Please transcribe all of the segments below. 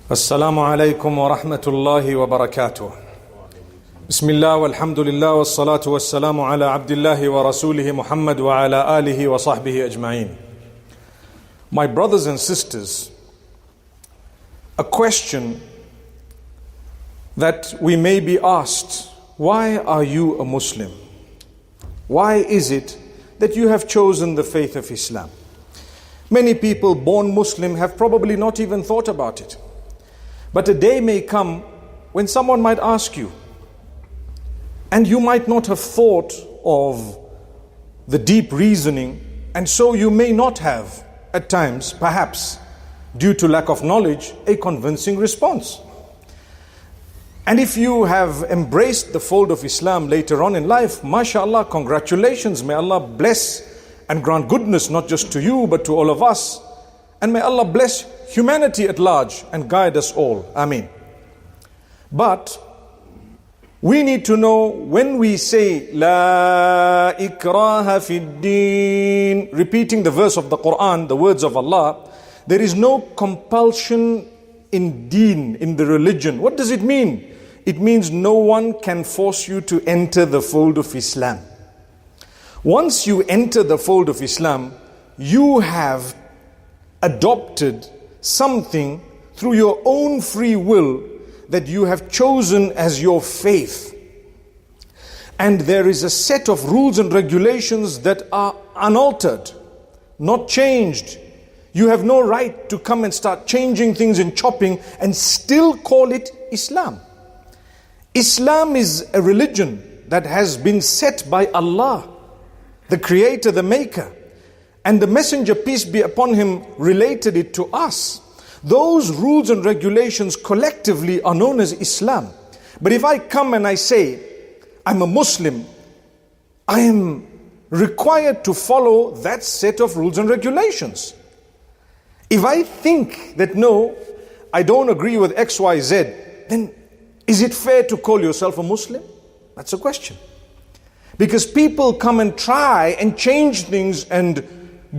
Assalamu alaikum wa rahmatullahi wa barakatuh. Bismillah walhamdulillah wassalatu wassalamu ala abdillahi wa rasulihi Muhammad wa ala alihi wa sahbihi ajma'in. My brothers and sisters, a question that we may be asked: why are you a Muslim? Why is it that you have chosen the faith of Islam? Many people born Muslim have probably not even thought about it. But a day may come when someone might ask you, and you might not have thought of the deep reasoning, and so you may not have, at times, perhaps, due to lack of knowledge, a convincing response. And if you have embraced the fold of Islam later on in life, mashallah, congratulations. May Allah bless and grant goodness not just to you but to all of us. And may Allah bless humanity at large and guide us all. Ameen. But we need to know, when we say La ikraha fid deen, repeating the verse of the Quran, the words of Allah, there is no compulsion in deen, in the religion. What does it mean? It means no one can force you to enter the fold of Islam. Once you enter the fold of Islam, you have adopted something through your own free will that you have chosen as your faith. And there is a set of rules and regulations that are unaltered, not changed. You have no right to come and start changing things and chopping and still call it Islam. Islam is a religion that has been set by Allah, the Creator, the Maker. And the Messenger, peace be upon him, related it to us. Those rules and regulations collectively are known as Islam. But if I come and I say, I'm a Muslim, I am required to follow that set of rules and regulations. If I think that no, I don't agree with X, Y, Z, then is it fair to call yourself a Muslim? That's a question. Because people come and try and change things and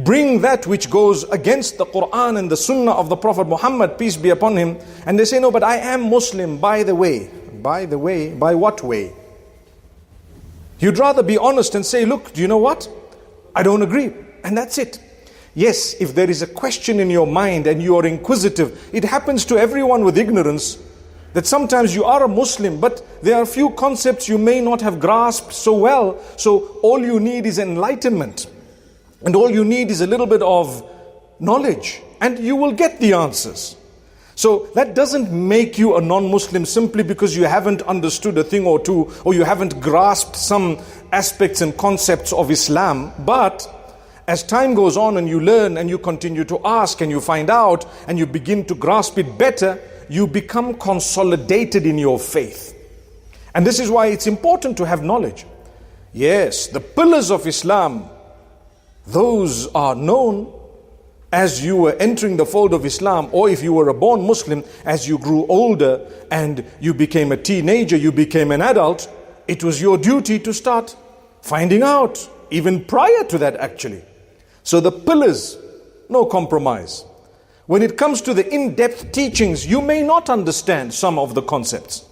bring that which goes against the Quran and the Sunnah of the Prophet Muhammad, peace be upon him, and they say, no, but I am Muslim, by the way. By the way? By what way? You'd rather be honest and say, look, do you know what? I don't agree. And that's it. Yes, if there is a question in your mind and you are inquisitive, it happens to everyone with ignorance, that sometimes you are a Muslim, but there are a few concepts you may not have grasped so well, so all you need is enlightenment. And all you need is a little bit of knowledge, and you will get the answers. So that doesn't make you a non-Muslim simply because you haven't understood a thing or two, or you haven't grasped some aspects and concepts of Islam. But as time goes on and you learn and you continue to ask and you find out and you begin to grasp it better, you become consolidated in your faith. And this is why it's important to have knowledge. Yes, the pillars of Islam, those are known as you were entering the fold of Islam, or if you were a born Muslim, as you grew older and you became a teenager, you became an adult, it was your duty to start finding out, even prior to that actually. So the pillars, no compromise. When it comes to the in-depth teachings, you may not understand some of the concepts,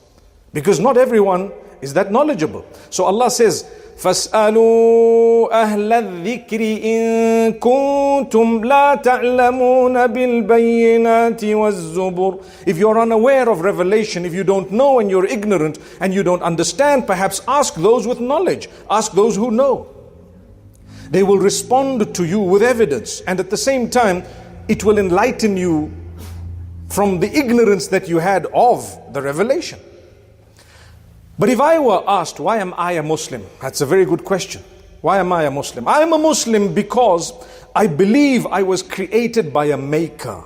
because not everyone is that knowledgeable. So Allah says, فَاسْأَلُوا أَهْلَ الذِّكْرِ إِن كُنتُمْ لَا تَعْلَمُونَ بِالْبَيِّنَاتِ وَالزُّبُرِ. If you're unaware of revelation, if you don't know and you're ignorant and you don't understand, perhaps ask those with knowledge. Ask those who know. They will respond to you with evidence, and at the same time, it will enlighten you from the ignorance that you had of the revelation. But if I were asked, why am I a Muslim? That's a very good question. Why am I a Muslim? I am a Muslim because I believe I was created by a maker.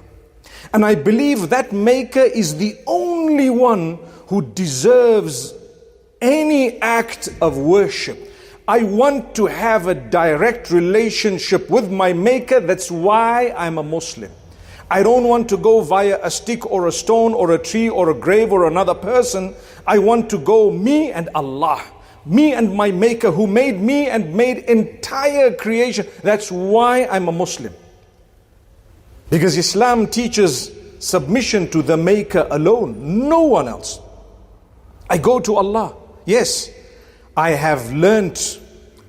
And I believe that maker is the only one who deserves any act of worship. I want to have a direct relationship with my maker. That's why I'm a Muslim. I don't want to go via a stick or a stone or a tree or a grave or another person. I want to go me and Allah, me and my maker who made me and made entire creation. That's why I'm a Muslim. Because Islam teaches submission to the Maker alone, no one else. I go to Allah. Yes, I have learnt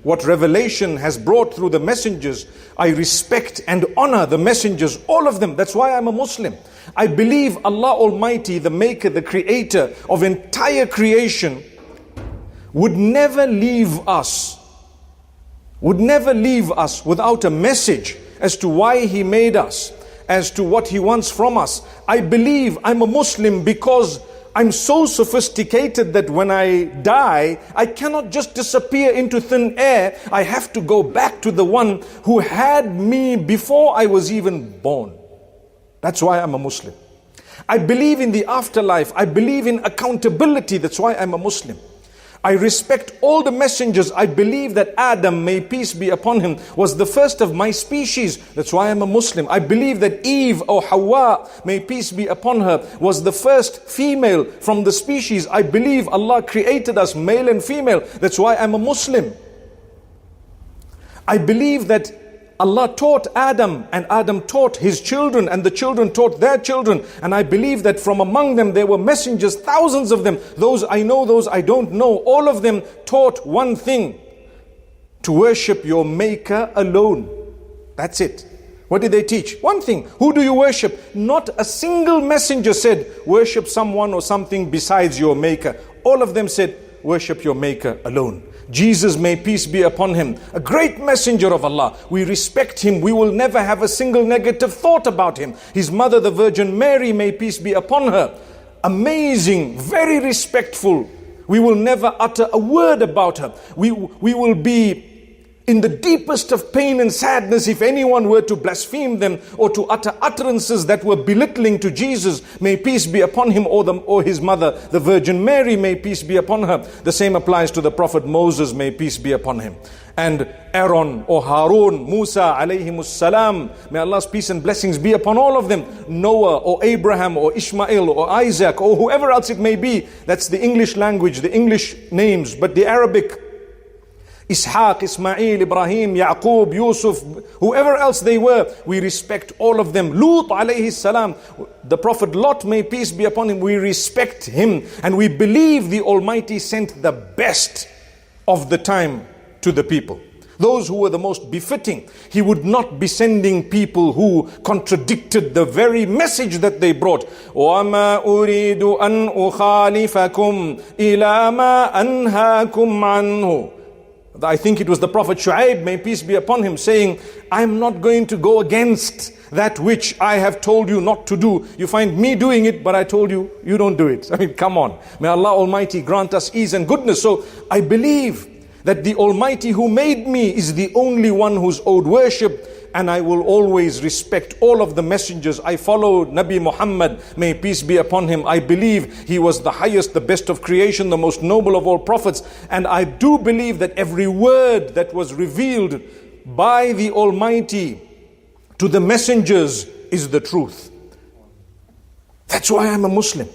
what revelation has brought through the messengers. I respect and honor the messengers, all of them. That's why I'm a Muslim. I believe Allah Almighty, the Maker, the Creator of entire creation, would never leave us without a message as to why He made us, as to what He wants from us. I believe I'm a Muslim because I'm so sophisticated that when I die, I cannot just disappear into thin air. I have to go back to the one who had me before I was even born. That's why I'm a Muslim. I believe in the afterlife. I believe in accountability. That's why I'm a Muslim. I respect all the messengers. I believe that Adam, may peace be upon him, was the first of my species. That's why I'm a Muslim. I believe that Eve or Hawa, may peace be upon her, was the first female from the species. I believe Allah created us male and female. That's why I'm a Muslim. I believe that Allah taught Adam, and Adam taught his children, and the children taught their children. And I believe that from among them there were messengers, thousands of them. Those I know, those I don't know. All of them taught one thing: to worship your Maker alone. That's it. What did they teach? One thing. Who do you worship? Not a single messenger said, worship someone or something besides your Maker. All of them said, worship your Maker alone. Jesus, may peace be upon him, a great messenger of Allah. We respect him. We will never have a single negative thought about him. His mother, the Virgin Mary, may peace be upon her, amazing, very respectful. We will never utter a word about her. We will be in the deepest of pain and sadness if anyone were to blaspheme them or to utter utterances that were belittling to Jesus, may peace be upon him, or his mother, the Virgin Mary, may peace be upon her. The same applies to the Prophet Moses, may peace be upon him. And Aaron or Harun, Musa alayhimus salam, may Allah's peace and blessings be upon all of them. Noah or Abraham or Ishmael or Isaac or whoever else it may be. That's the English language, the English names. But the Arabic, Ishaq, Ismail, Ibrahim, Yaqub, Yusuf, whoever else they were, we respect all of them. Lut alayhi salam, the Prophet Lot, may peace be upon him, we respect him, and we believe the Almighty sent the best of the time to the people. Those who were the most befitting. He would not be sending people who contradicted the very message that they brought. وَمَا أُرِيدُ أَنْ أُخَالِفَكُمْ إِلَى مَا أَنْهَاكُمْ عَنْهُ. I think it was the Prophet Shu'aib, may peace be upon him, saying, I'm not going to go against that which I have told you not to do. You find me doing it, but I told you, you don't do it. I mean, come on. May Allah Almighty grant us ease and goodness. So I believe that the Almighty who made me is the only one who's owed worship, and I will always respect all of the messengers. I follow Nabi Muhammad, may peace be upon him. I believe he was the highest, the best of creation, the most noble of all prophets. And I do believe that every word that was revealed by the Almighty to the messengers is the truth. That's why I'm a Muslim.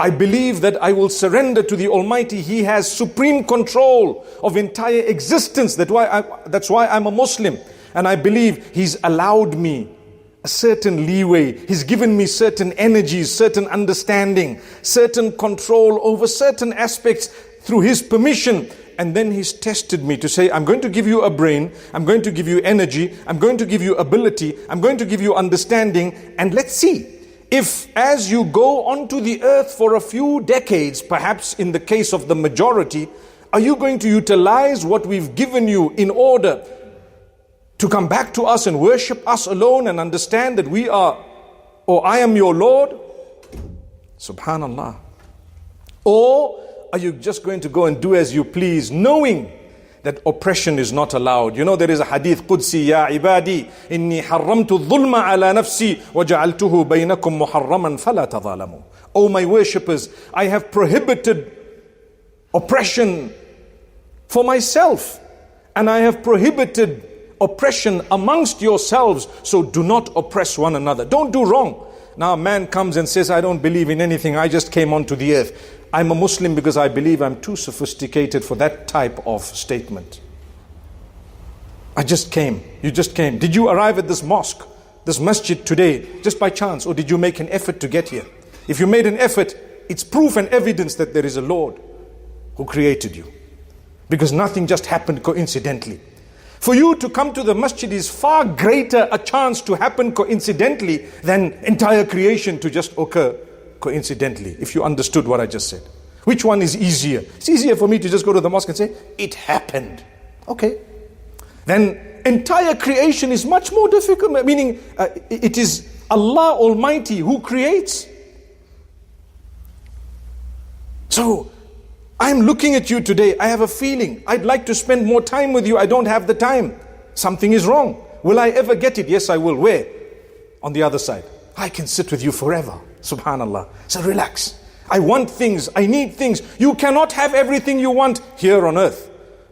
I believe that I will surrender to the Almighty. He has supreme control of entire existence. That's why I'm a Muslim. And I believe He's allowed me a certain leeway. He's given me certain energies, certain understanding, certain control over certain aspects through His permission. And then He's tested me to say, I'm going to give you a brain, I'm going to give you energy, I'm going to give you ability, I'm going to give you understanding, and let's see if as you go onto the earth for a few decades, perhaps in the case of the majority, are you going to utilize what we've given you in order to come back to us and worship us alone and understand that we are, or I am your Lord? Subhanallah. Or are you just going to go and do as you please, knowing that oppression is not allowed? You know, there is a hadith Qudsi, Ya ibadi, inni harramtu dhulma ala nafsi wa ja'altuhu baynakum muharraman fala tadhalamu. O my worshippers, I have prohibited oppression for myself, and I have prohibited oppression amongst yourselves, so do not oppress one another. Don't do wrong. Now a man comes and says, I don't believe in anything, I just came onto the earth. I'm a Muslim because I believe I'm too sophisticated for that type of statement. I just came. You just came. Did you arrive at this mosque this masjid today just by chance, or did you make an effort to get here? If you made an effort, it's proof and evidence that there is a Lord who created you. Because nothing just happened coincidentally. For you to come to the masjid is far greater a chance to happen coincidentally than entire creation to just occur coincidentally, if you understood what I just said. Which one is easier? It's easier for me to just go to the mosque and say, it happened. Okay. Then entire creation is much more difficult, meaning it is Allah Almighty who creates. So, I'm looking at you today, I have a feeling, I'd like to spend more time with you, I don't have the time. Something is wrong. Will I ever get it? Yes, I will. Where? On the other side. I can sit with you forever. Subhanallah. So relax. I want things, I need things. You cannot have everything you want here on earth.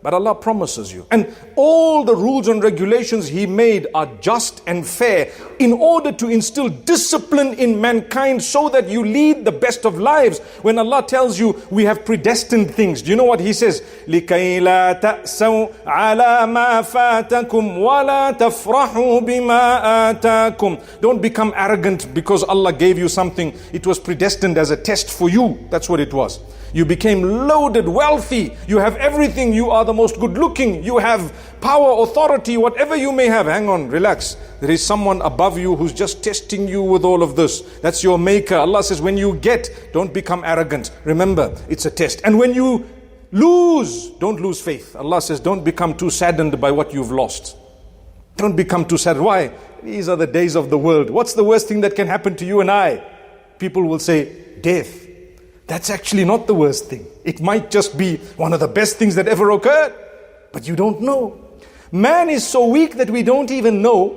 But Allah promises you. And all the rules and regulations He made are just and fair in order to instill discipline in mankind so that you lead the best of lives. When Allah tells you we have predestined things, do you know what He says? لِكَيْ لَا تَأْسَوْا عَلَى مَا فَاتَكُمْ وَلَا تَفْرَحُوا بِمَا آتَاكُمْ. Don't become arrogant because Allah gave you something. It was predestined as a test for you. That's what it was. You became loaded, wealthy. You have everything. You are the most good looking. You have power, authority, whatever you may have. Hang on, relax. There is someone above you who's just testing you with all of this. That's your maker. Allah says, when you get, don't become arrogant. Remember, it's a test. And when you lose, don't lose faith. Allah says, don't become too saddened by what you've lost. Don't become too sad. Why? These are the days of the world. What's the worst thing that can happen to you and I? People will say, death. That's actually not the worst thing. It might just be one of the best things that ever occurred. But you don't know. Man is so weak that we don't even know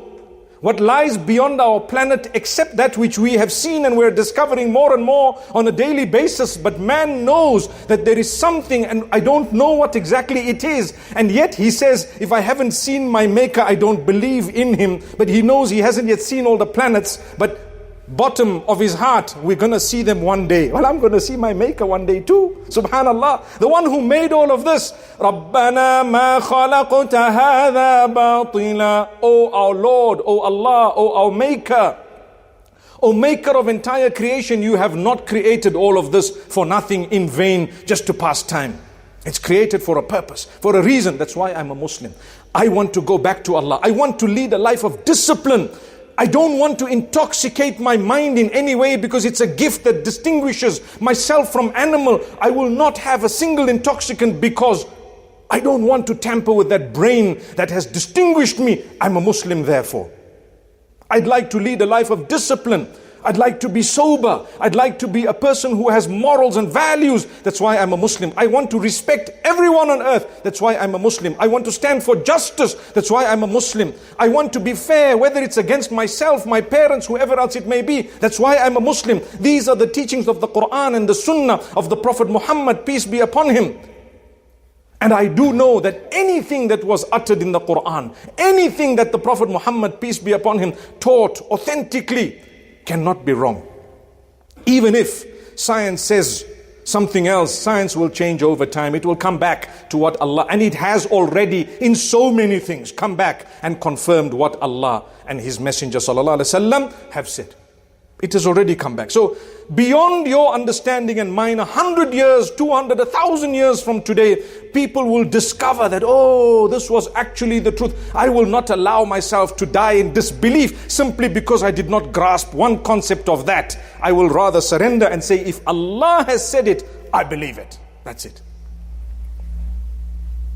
what lies beyond our planet except that which we have seen and we're discovering more and more on a daily basis. But man knows that there is something and I don't know what exactly it is. And yet he says, if I haven't seen my maker, I don't believe in him. But he knows he hasn't yet seen all the planets. But bottom of his heart, we're going to see them one day. Well, I'm going to see my maker one day too. Subhanallah. The one who made all of this. رَبَّنَا مَا خَلَقْتَ هَذَا بَاطِلًا. Oh our Lord, oh Allah, oh our maker. O maker of entire creation, you have not created all of this for nothing, in vain, just to pass time. It's created for a purpose, for a reason. That's why I'm a Muslim. I want to go back to Allah. I want to lead a life of discipline. I don't want to intoxicate my mind in any way because it's a gift that distinguishes myself from animal. I will not have a single intoxicant because I don't want to tamper with that brain that has distinguished me. I'm a Muslim therefore. I'd like to lead a life of discipline. I'd like to be sober. I'd like to be a person who has morals and values. That's why I'm a Muslim. I want to respect everyone on earth. That's why I'm a Muslim. I want to stand for justice. That's why I'm a Muslim. I want to be fair, whether it's against myself, my parents, whoever else it may be. That's why I'm a Muslim. These are the teachings of the Quran and the Sunnah of the Prophet Muhammad, peace be upon him. And I do know that anything that was uttered in the Quran, anything that the Prophet Muhammad, peace be upon him, taught authentically, cannot be wrong. Even if science says something else, science will change over time. It will come back to what Allah, and it has already in so many things come back and confirmed what Allah and His Messenger ﷺ have said. It has already come back. So beyond your understanding and mine, 100 years, 200, 1,000 years from today, people will discover that, oh, this was actually the truth. I will not allow myself to die in disbelief simply because I did not grasp one concept of that. I will rather surrender and say, if Allah has said it, I believe it. That's it.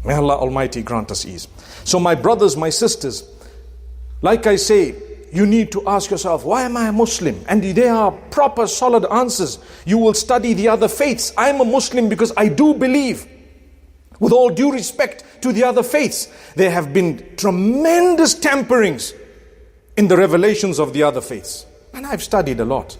May Allah Almighty grant us ease. So my brothers, my sisters, like I say, you need to ask yourself, why am I a Muslim? And there are proper solid answers. You will study the other faiths. I'm a Muslim because I do believe. With all due respect to the other faiths, there have been tremendous tamperings in the revelations of the other faiths. And I've studied a lot.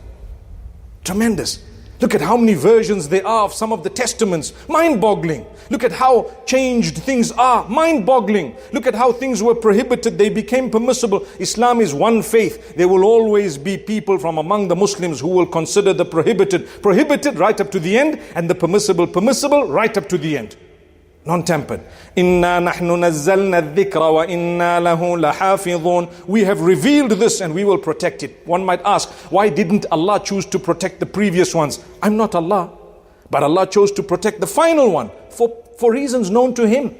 Tremendous. Look at how many versions there are of some of the testaments. Mind-boggling. Look at how changed things are. Mind-boggling. Look at how things were prohibited. They became permissible. Islam is one faith. There will always be people from among the Muslims who will consider the prohibited right up to the end, and the permissible right up to the end. Non-tempered. Inna nahnu nazzalna dhikra wa inna lahu lahafidhun. We have revealed this and we will protect it. One might ask, why didn't Allah choose to protect the previous ones? I'm not Allah. But Allah chose to protect the final one for reasons known to Him.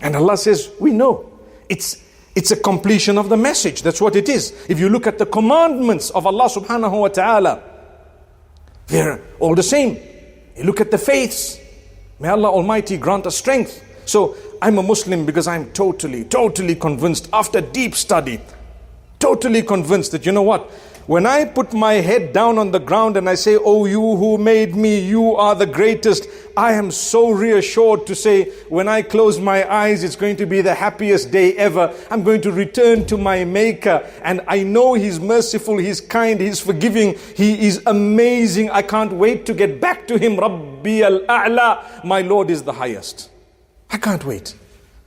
And Allah says, we know. It's a completion of the message. That's what it is. If you look at the commandments of Allah subhanahu wa ta'ala, they're all the same. You look at the faiths. May Allah Almighty grant us strength. So I'm a Muslim because I'm totally convinced after deep study, totally convinced that, you know what? When I put my head down on the ground and I say, oh, you who made me, you are the greatest, I am so reassured to say, when I close my eyes, it's going to be the happiest day ever. I'm going to return to my Maker, and I know He's merciful, He's kind, He's forgiving, He is amazing. I can't wait to get back to Him. Rabbi al-A'la, my Lord is the highest. I can't wait.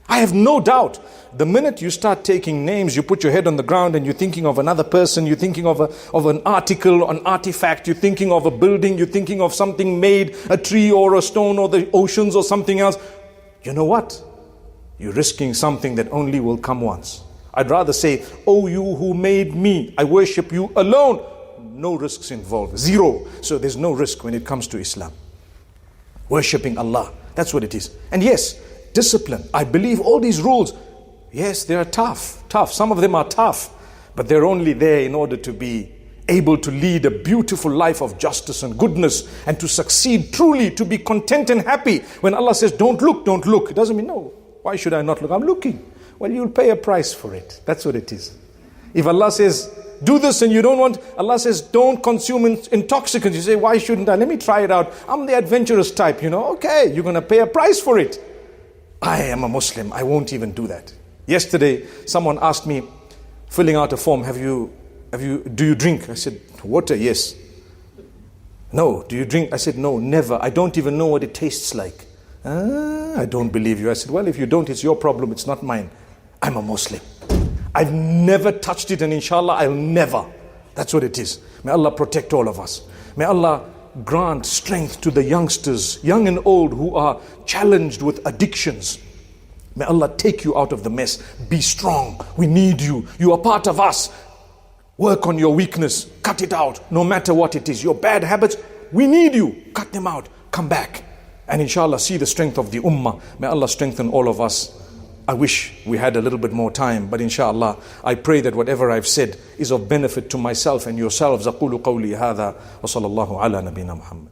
I have no doubt. The minute you start taking names, you put your head on the ground and you're thinking of another person, you're thinking of an article, an artifact, you're thinking of a building, you're thinking of something made, a tree or a stone or the oceans or something else. You know what? You're risking something that only will come once. I'd rather say, oh, you who made me, I worship you alone. No risks involved, zero. So there's no risk when it comes to Islam. Worshipping Allah, that's what it is. And yes, discipline. I believe all these rules, yes, they are tough. Some of them are tough, but they're only there in order to be able to lead a beautiful life of justice and goodness and to succeed truly, to be content and happy. When Allah says, don't look, it doesn't mean, no, why should I not look? I'm looking. Well, you'll pay a price for it. That's what it is. If Allah says, do this and you don't want, Allah says, don't consume intoxicants. You say, why shouldn't I? Let me try it out. I'm the adventurous type, Okay, you're going to pay a price for it. I am a Muslim. I won't even do that. Yesterday, someone asked me, filling out a form, do you drink? I said, water, yes. No, do you drink? I said, no, never. I don't even know what it tastes like. I don't believe you. I said, well, if you don't, it's your problem. It's not mine. I'm a Muslim. I've never touched it, and inshallah, I'll never. That's what it is. May Allah protect all of us. May Allah grant strength to the youngsters, young and old, who are challenged with addictions. May Allah take you out of the mess. Be strong. We need you. You are part of us. Work on your weakness. Cut it out. No matter what it is. Your bad habits, we need you. Cut them out. Come back. And inshallah, see the strength of the ummah. May Allah strengthen all of us. I wish we had a little bit more time, but inshallah, I pray that whatever I've said is of benefit to myself and yourselves. أقول قولي هذا وصلى الله على نبينا محمد.